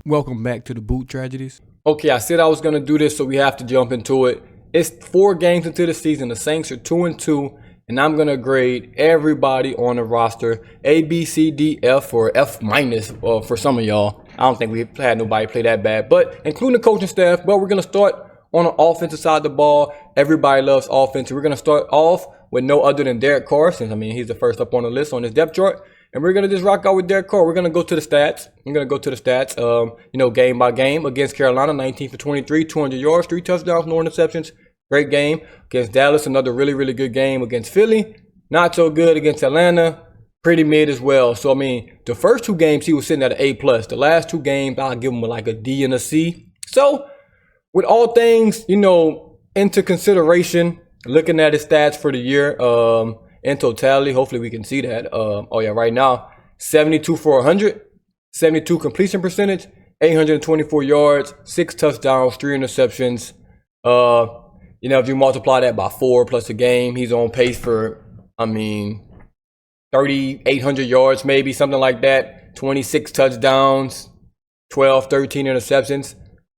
Welcome back to the Boot Tragedies. Okay, I said I was gonna do this, so we have to jump into it. It's 4 games into the season. The Saints are 2-2, and I'm gonna grade everybody on the roster A, B, C, D, F, or F minus for some of y'all. I don't think we've had nobody play that bad, but including the coaching staff. But we're gonna start on the offensive side of the ball. Everybody loves offense. We're gonna start off with no other than Derek Carr, since he's the first up on the list on this depth chart. And we're going to just rock out with Derek Carr. We're going to go to the stats. Game by game. Against Carolina, 19 for 23, 200 yards, 3 touchdowns, no interceptions. Great game. Against Dallas, another really, really good game. Against Philly, not so good. Against Atlanta, pretty mid as well. So, the first 2 games, he was sitting at an A+. The last 2 games, I'll give him like a D and a C. So, with all things, into consideration, looking at his stats for the year, in totality, hopefully we can see that. Right now, 72 for 100, 72 completion percentage, 824 yards, 6 touchdowns, 3 interceptions. If you multiply that by 4 plus a game, he's on pace for, 3,800 yards, maybe something like that. 26 touchdowns, 12, 13 interceptions.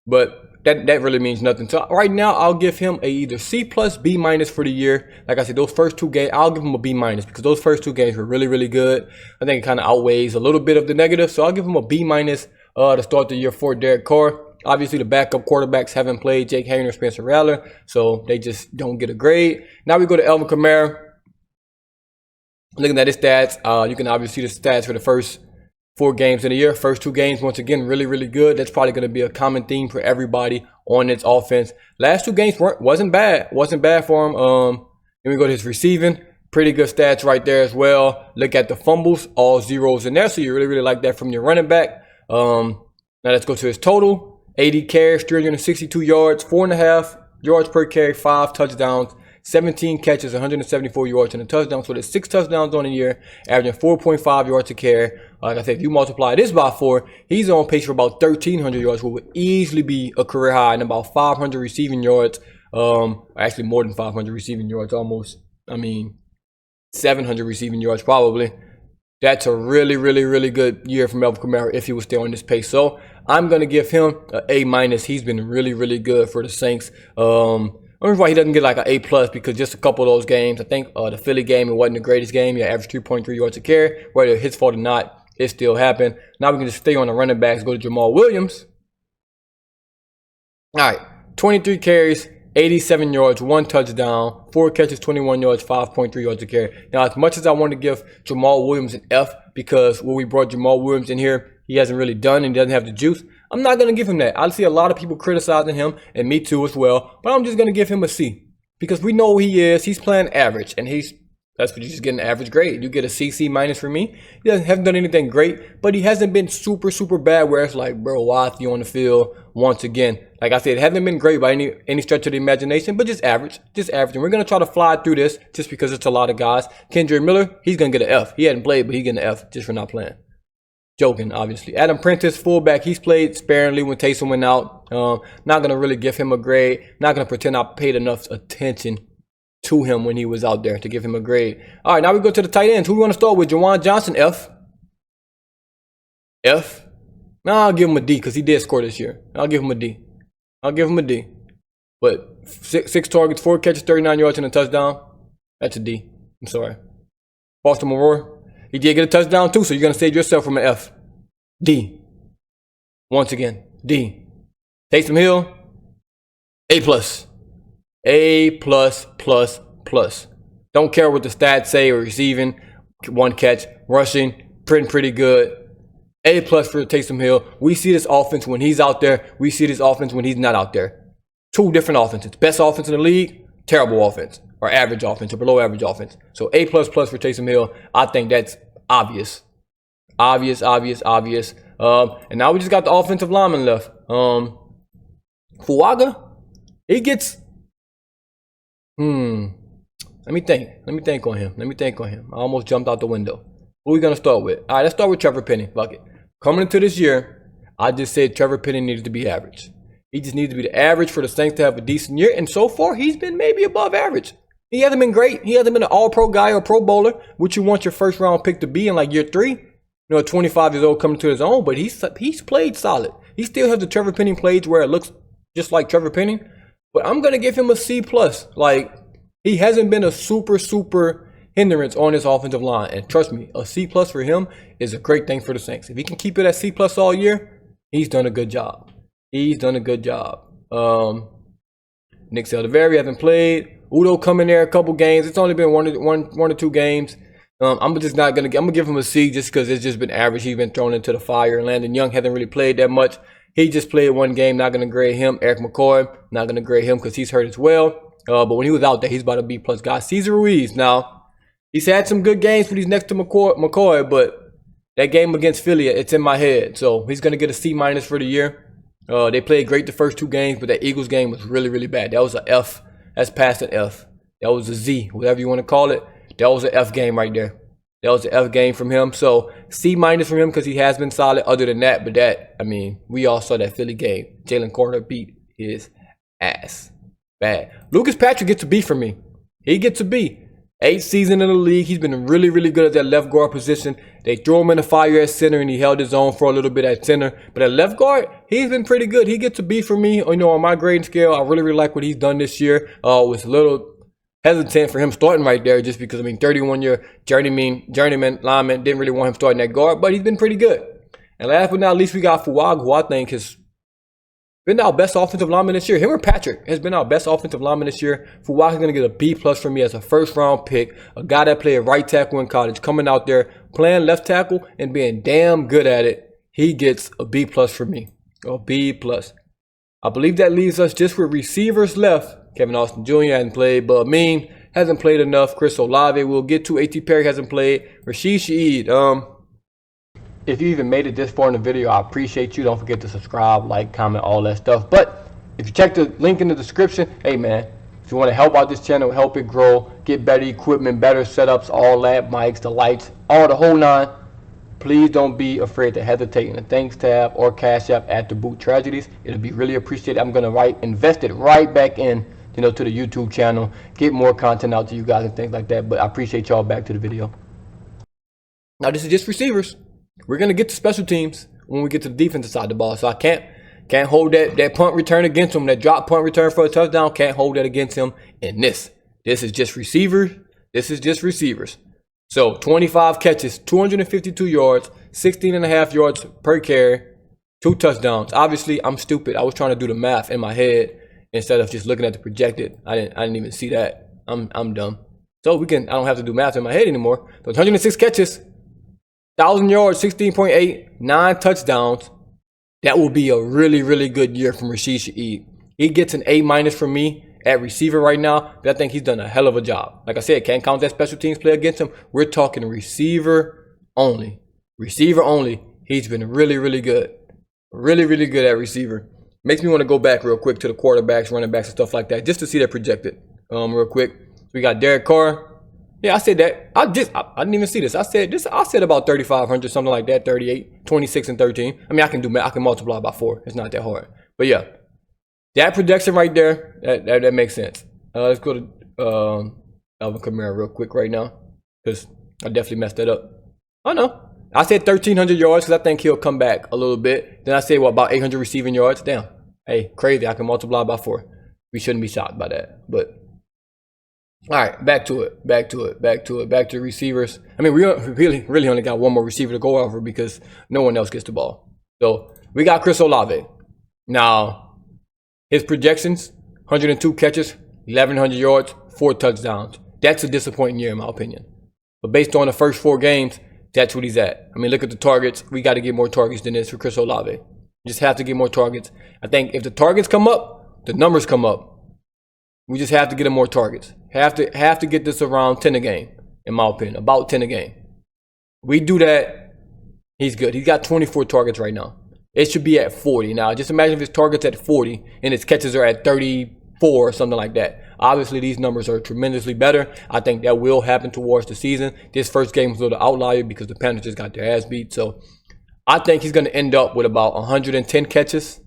But that really means nothing. So right now, I'll give him a either C plus, B minus for the year. Like I said, those first 2 games, I'll give him a B minus because those first 2 games were really, really good. I think it kind of outweighs a little bit of the negative. So I'll give him a B minus to start the year for Derek Carr. Obviously, the backup quarterbacks haven't played, Jake Haener, Spencer Rattler, so they just don't get a grade. Now we go to Alvin Kamara. Looking at his stats, you can obviously see the stats for the first 4 games in the year. First 2 games, once again, really, really good. That's probably going to be a common theme for everybody on its offense. Last 2 games wasn't bad. Wasn't bad for him. Then we go to his receiving. Pretty good stats right there as well. Look at the fumbles, all zeros in there. So you really, really like that from your running back. Now let's go to his total. 80 carries, 362 yards, 4.5 yards per carry, 5 touchdowns. 17 catches, 174 yards, and a touchdown. So there's 6 touchdowns on the year, averaging 4.5 yards a carry. Like I said, if you multiply this by 4, he's on pace for about 1,300 yards, which would easily be a career high, and about 500 receiving yards. Actually more than 500 receiving yards, almost. 700 receiving yards probably. That's a really, really, really good year from Alvin Kamara if he was still on this pace. So I'm going to give him an A minus. He's been really, really good for the Saints. I don't know why he doesn't get like an A+, because just a couple of those games, I think the Philly game, it wasn't the greatest game. He averaged 3.3 yards a carry. Whether it's his fault or not, it still happened. Now we can just stay on the running backs, go to Jamal Williams. All right, 23 carries, 87 yards, 1 touchdown, 4 catches, 21 yards, 5.3 yards a carry. Now, as much as I want to give Jamal Williams an F, because when we brought Jamal Williams in here, he hasn't really done and he doesn't have the juice, I'm not going to give him that. I see a lot of people criticizing him, and me too as well, but I'm just going to give him a C. Because we know who he is. He's playing average, and that's what you just get an average grade. You get a C, C minus for me. He hasn't done anything great, but he hasn't been super, super bad where it's like, bro, why is he on the field once again? Like I said, it hasn't been great by any stretch of the imagination, but just average. Just average. And we're going to try to fly through this just because it's a lot of guys. Kendrick Miller, he's going to get an F. He hadn't played, but he's getting an F just for not playing. Joking, obviously. Adam Prentice, fullback, he's played sparingly when Taysom went out. Not going to really give him a grade. Not going to pretend I paid enough attention to him when he was out there to give him a grade. All right, now we go to the tight ends. Who we want to start with? Juwan Johnson, F. F. No, I'll give him a D because he did score this year. I'll give him a D. But 6 targets, 4 catches, 39 yards, and a touchdown. That's a D. I'm sorry. Baltimore Roar. He did get a touchdown too, so you're going to save yourself from an F. D. Once again, D. Taysom Hill, A+. A+++. Don't care what the stats say or receiving. 1 catch, rushing, pretty good. A+ for Taysom Hill. We see this offense when he's out there. We see this offense when he's not out there. 2 different offenses. Best offense in the league, terrible offense. Or average offense, or below average offense. So A++ for Taysom Hill. I think that's obvious. Obvious. And now we just got the offensive lineman left. Fuaga, he gets. Let me think on him. I almost jumped out the window. Who are we gonna start with? All right, let's start with Trevor Penny. Fuck it. Coming into this year, I just said Trevor Penny needed to be average. He just needs to be the average for the Saints to have a decent year. And so far, he's been maybe above average. He hasn't been great. He hasn't been an all-pro guy or pro bowler, which you want your first-round pick to be in like year 3. 25 years old coming to his own, but he's played solid. He still has the Trevor Penning plays where it looks just like Trevor Penning, but I'm gonna give him a C+. Like, he hasn't been a super hindrance on his offensive line, and trust me, a C+ for him is a great thing for the Saints. If he can keep it at C+ all year, he's done a good job. He's done a good job. Nick Saldiveri hasn't played. Udo come in there a couple games. It's only been one or two games. I'm gonna give him a C just because it's just been average. He's been thrown into the fire. Landon Young hasn't really played that much. He just played one game. Not gonna grade him. Eric McCoy, not gonna grade him because he's hurt as well. But when he was out there, he's about a B+ guy. Cesar Ruiz, now he's had some good games when he's next to McCoy, but that game against Philly, it's in my head. So he's gonna get a C- for the year. They played great the first two games, but that Eagles game was really bad. That was an F. That's past an F. That was a Z, whatever you want to call it. That was an F game right there. That was an F game from him. So C- from him because he has been solid. Other than that, but that, I mean, we all saw that Philly game. Jalen Carter beat his ass. Bad. Lucas Patrick gets a B from me. He gets a B. 8th season in the league. He's been really good at that left guard position. They threw him in the fire at center, and he held his own for a little bit at center. But at left guard, he's been pretty good. He gets a B for me. You know, on my grading scale, I really like what he's done this year. Was a little hesitant for him starting right there, just because, I mean, 31-year journeyman lineman, didn't really want him starting that guard, but he's been pretty good. And last but not least, we got Fuag, who I think has been our best offensive lineman this year. Him or Patrick has been our best offensive lineman this year. Fuak is going to get a B+ from me as a first-round pick. A guy that played right tackle in college, coming out there, playing left tackle, and being damn good at it. He gets a B+ from me. A B+. I believe that leaves us just with receivers left. Kevin Austin Jr. hasn't played. Bud Mean hasn't played enough. Chris Olave we'll get to. A.T. Perry hasn't played. Rashid Shaheed, if you even made it this far in the video, I appreciate you. Don't forget to subscribe, like, comment, all that stuff. But if you check the link in the description, hey man, if you want to help out this channel, help it grow, get better equipment, better setups, all that, mics, the lights, all the whole nine, please don't be afraid to hesitate in the thanks tab or Cash App at DaBootTragedies. It'll be really appreciated. I'm gonna invest it right back in, you know, to the YouTube channel, get more content out to you guys and things like that. But I appreciate y'all. Back to the video. Now this is just receivers. We're going to get to special teams when we get to the defensive side of the ball. So I can't hold that punt return against him. That drop punt return for a touchdown, can't hold that against him. And this is just receivers. This is just receivers. So 25 catches, 252 yards, 16.5 yards per carry, 2 touchdowns. Obviously, I'm stupid. I was trying to do the math in my head instead of just looking at the projected. I didn't even see that. I'm dumb. So I don't have to do math in my head anymore. So 106 catches. 1,000 yards, 16.8, 9 touchdowns. That will be a really good year from Rashid Shaheed. He gets an A- from me at receiver right now, but I think he's done a hell of a job. Like I said, can't count that special teams play against him. We're talking receiver only. Receiver only. He's been really good. Really good at receiver. Makes me want to go back real quick to the quarterbacks, running backs, and stuff like that, just to see that projected. Real quick. So we got Derek Carr. Yeah, I said that. I didn't even see this. I said about 3,500, something like that, 38, 26, and 13. I mean, I can multiply by 4. It's not that hard. But yeah, that projection right there, that makes sense. Let's go to Alvin Kamara real quick right now, because I definitely messed that up. Oh no, I said 1,300 yards because I think he'll come back a little bit. Then I said about 800 receiving yards. Damn, hey, crazy. I can multiply by 4. We shouldn't be shocked by that, but. All right, back to the receivers. I mean, we really only got one more receiver to go over because no one else gets the ball. So we got Chris Olave. Now, his projections, 102 catches, 1,100 yards, 4 touchdowns. That's a disappointing year in my opinion. But based on the first 4 games, that's what he's at. I mean, look at the targets. We got to get more targets than this for Chris Olave. We just have to get more targets. I think if the targets come up, the numbers come up. We just have to get him more targets. Have to get this around 10 a game, in my opinion. About 10 a game. We do that, he's good. He's got 24 targets right now. It should be at 40. Now, just imagine if his target's at 40 and his catches are at 34 or something like that. Obviously, these numbers are tremendously better. I think that will happen towards the season. This first game was a little outlier because the Panthers just got their ass beat. So, I think he's going to end up with about 110 catches.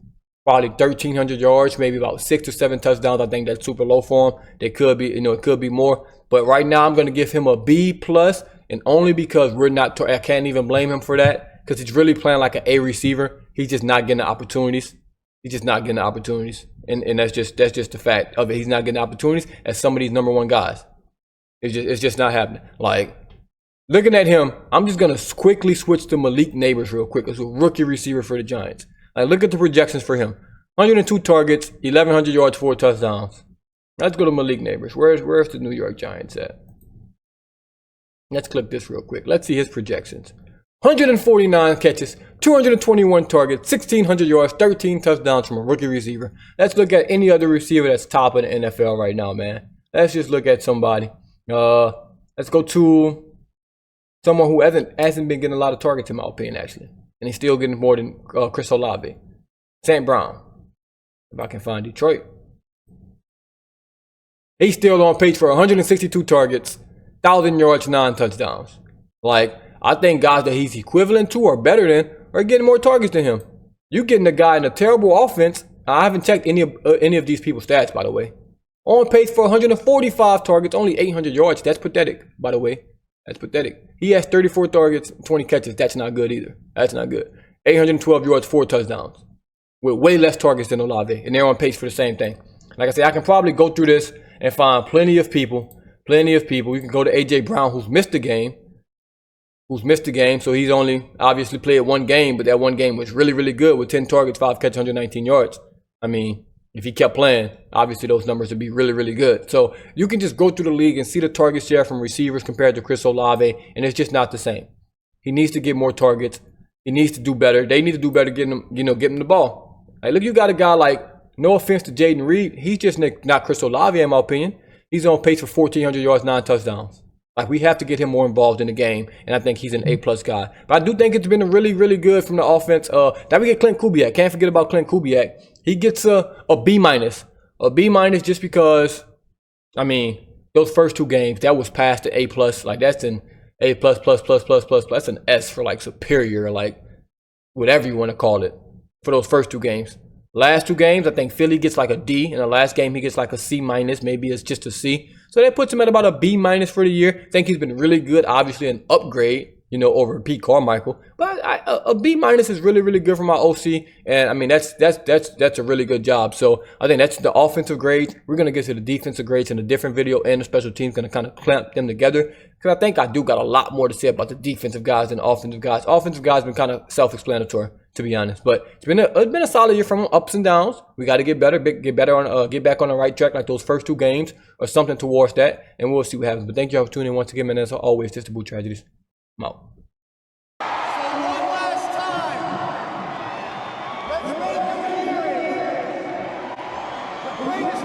Probably 1,300 yards, maybe about 6 or 7 touchdowns. I think that's super low for him. They could be, it could be more. But right now, I'm going to give him a B+, and only because I can't even blame him for that, because he's really playing like an A receiver. He's just not getting the opportunities. He's just not getting the opportunities. And that's just the fact of it. He's not getting the opportunities as some of these #1 guys. It's just not happening. Like, looking at him, I'm just gonna quickly switch to Malik Neighbors real quick as a rookie receiver for the Giants. Like, look at the projections for him. 102 targets, 1,100 yards, 4 touchdowns. Let's go to Malik Neighbors. Where's the New York Giants at? Let's click this real quick. Let's see his projections. 149 catches, 221 targets, 1,600 yards, 13 touchdowns from a rookie receiver. Let's look at any other receiver that's top of the NFL right now, man. Let's just look at somebody. Let's go to someone who hasn't been getting a lot of targets, in my opinion, actually. And he's still getting more than Chris Olave. St. Brown. If I can find Detroit. He's still on pace for 162 targets, 1,000 yards, 9 touchdowns. Like, I think guys that he's equivalent to or better than are getting more targets than him. You getting a guy in a terrible offense. I haven't checked any of these people's stats, by the way. On pace for 145 targets, only 800 yards. That's pathetic, by the way. That's pathetic. He has 34 targets, 20 catches. That's not good either. That's not good. 812 yards, 4 touchdowns. With way less targets than Olave. And they're on pace for the same thing. Like I said, I can probably go through this and find plenty of people. You can go to A.J. Brown, who's missed the game. So he's only obviously played one game, but that one game was really, really good with 10 targets, 5 catches, 119 yards. I mean, if he kept playing, obviously those numbers would be really, really good. So you can just go through the league and see the target share from receivers compared to Chris Olave, and it's just not the same. He needs to get more targets. He needs to do better. They need to do better getting him the ball. Like, look, you got a guy like, no offense to Jaden Reed, he's just not Chris Olave in my opinion. He's on pace for 1,400 yards, 9 touchdowns. Like, we have to get him more involved in the game, and I think he's an A+ guy. But I do think it's been really, really good from the offense. That we get Clint Kubiak. Can't forget about Clint Kubiak. He gets a B-. A B- just because, I mean, those first 2 games, that was past the A+. Like, that's an A++++++. That's an S for, like, superior, like, whatever you want to call it, for those first 2 games. Last 2 games, I think Philly gets like a D. In the last game, he gets like a C-. Maybe it's just a C. So that puts him at about a B- for the year. I think he's been really good. Obviously an upgrade, over Pete Carmichael. But a B- is really, really good for my OC. And I mean, that's a really good job. So I think that's the offensive grades. We're going to get to the defensive grades in a different video, and the special team's going to kind of clamp them together. Because I think I do got a lot more to say about the defensive guys than the offensive guys. Offensive guys been kind of self-explanatory, to be honest. But it's been a solid year from ups and downs. We got to get better, get back on the right track, like those first 2 games or something towards that, and we'll see what happens. But thank you all for tuning in once again, and as always, this is DaBootTragedies. I'm out. So one last time, let's make it the greatest